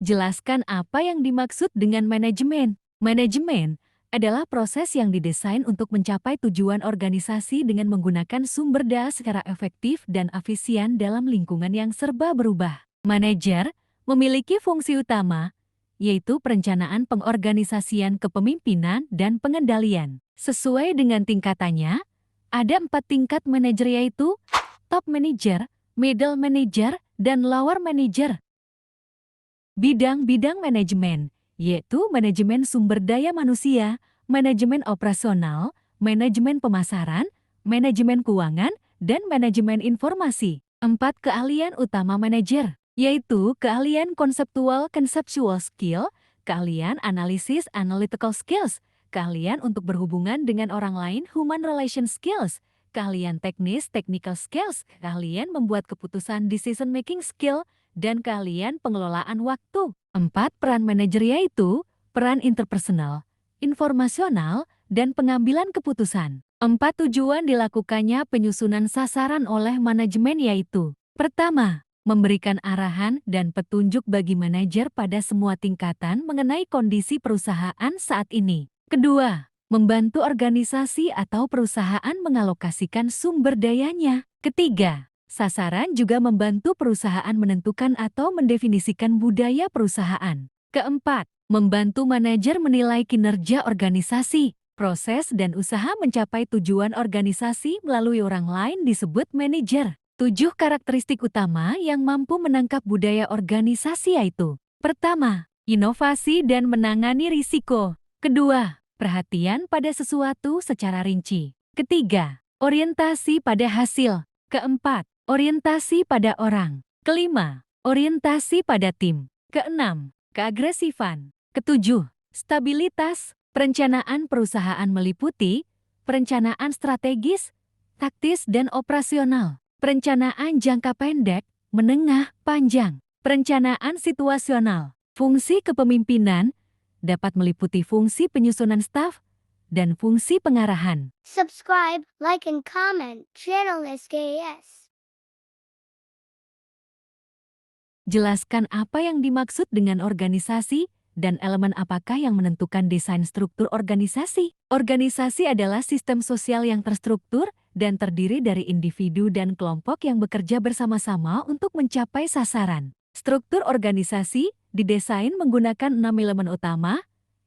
Jelaskan apa yang dimaksud dengan manajemen. Manajemen adalah proses yang didesain untuk mencapai tujuan organisasi dengan menggunakan sumber daya secara efektif dan efisien dalam lingkungan yang serba berubah. Manajer memiliki fungsi utama, yaitu perencanaan pengorganisasian kepemimpinan dan pengendalian. Sesuai dengan tingkatannya, ada 4 tingkat manajer yaitu top manager, middle manager, dan lower manager. Bidang-bidang manajemen, yaitu manajemen sumber daya manusia, manajemen operasional, manajemen pemasaran, manajemen keuangan, dan manajemen informasi. 4 keahlian utama manajer, yaitu keahlian konseptual conceptual skill, keahlian analisis analytical skills, keahlian untuk berhubungan dengan orang lain human relation skills, keahlian teknis technical skills, keahlian membuat keputusan decision making skill, dan keahlian pengelolaan waktu. 4 peran manajer yaitu peran interpersonal, informasional, dan pengambilan keputusan. 4 tujuan dilakukannya penyusunan sasaran oleh manajemen yaitu: pertama, memberikan arahan dan petunjuk bagi manajer pada semua tingkatan mengenai kondisi perusahaan saat ini. Kedua, membantu organisasi atau perusahaan mengalokasikan sumber dayanya. Ketiga, sasaran juga membantu perusahaan menentukan atau mendefinisikan budaya perusahaan. Keempat, membantu manajer menilai kinerja organisasi. Proses dan usaha mencapai tujuan organisasi melalui orang lain disebut manajer. 7 karakteristik utama yang mampu menangkap budaya organisasi yaitu: pertama, inovasi dan menangani risiko. Kedua, perhatian pada sesuatu secara rinci. Ketiga, orientasi pada hasil. Keempat, orientasi pada orang. Kelima, orientasi pada tim. Keenam, keagresifan. Ketujuh, stabilitas. Perencanaan perusahaan meliputi perencanaan strategis, taktis, dan operasional, perencanaan jangka pendek, menengah, panjang, perencanaan situasional. Fungsi kepemimpinan dapat meliputi fungsi penyusunan staf dan fungsi pengarahan. Subscribe, like, and comment channel SKS. Jelaskan apa yang dimaksud dengan organisasi dan elemen apakah yang menentukan desain struktur organisasi. Organisasi adalah sistem sosial yang terstruktur dan terdiri dari individu dan kelompok yang bekerja bersama-sama untuk mencapai sasaran. Struktur organisasi didesain menggunakan 6 elemen utama,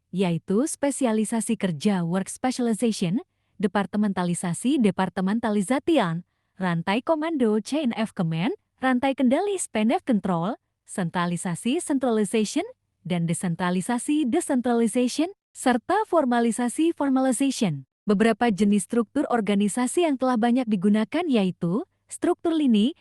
yaitu spesialisasi kerja work specialization, departementalisasi departementalisation, rantai komando chain of command, rantai kendali span of control, sentralisasi centralization, dan desentralisasi decentralization, serta formalisasi formalization. Beberapa jenis struktur organisasi yang telah banyak digunakan yaitu struktur lini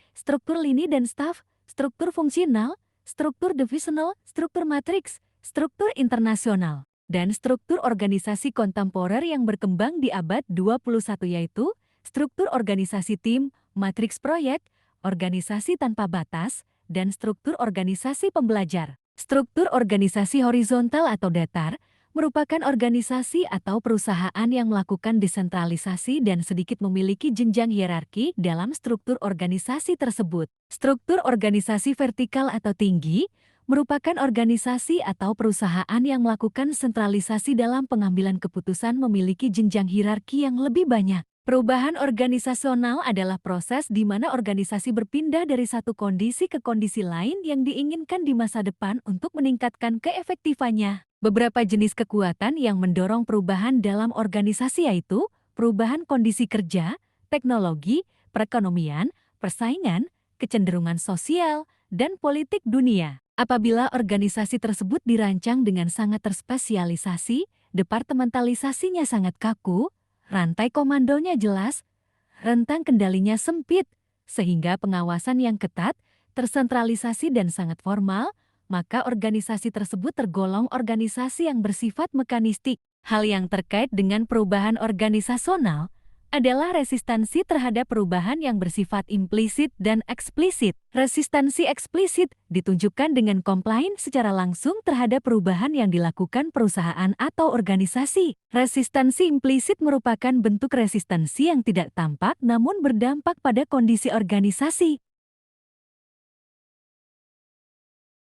dan staf, struktur fungsional, struktur divisional, struktur matriks, struktur internasional, dan struktur organisasi kontemporer yang berkembang di abad 21 yaitu struktur organisasi tim, matriks proyek, organisasi tanpa batas, dan struktur organisasi pembelajar. Struktur organisasi horizontal atau datar merupakan organisasi atau perusahaan yang melakukan desentralisasi dan sedikit memiliki jenjang hierarki dalam struktur organisasi tersebut. Struktur organisasi vertikal atau tinggi merupakan organisasi atau perusahaan yang melakukan sentralisasi dalam pengambilan keputusan memiliki jenjang hierarki yang lebih banyak. Perubahan organisasional adalah proses di mana organisasi berpindah dari satu kondisi ke kondisi lain yang diinginkan di masa depan untuk meningkatkan keefektifannya. Beberapa jenis kekuatan yang mendorong perubahan dalam organisasi yaitu perubahan kondisi kerja, teknologi, perekonomian, persaingan, kecenderungan sosial, dan politik dunia. Apabila organisasi tersebut dirancang dengan sangat terspesialisasi, departementalisasinya sangat kaku, rantai komandonya jelas, rentang kendalinya sempit, sehingga pengawasan yang ketat, tersentralisasi dan sangat formal, maka organisasi tersebut tergolong organisasi yang bersifat mekanistik. Hal yang terkait dengan perubahan organisasional adalah resistansi terhadap perubahan yang bersifat implisit dan eksplisit. Resistansi eksplisit ditunjukkan dengan komplain secara langsung terhadap perubahan yang dilakukan perusahaan atau organisasi. Resistansi implisit merupakan bentuk resistansi yang tidak tampak namun berdampak pada kondisi organisasi.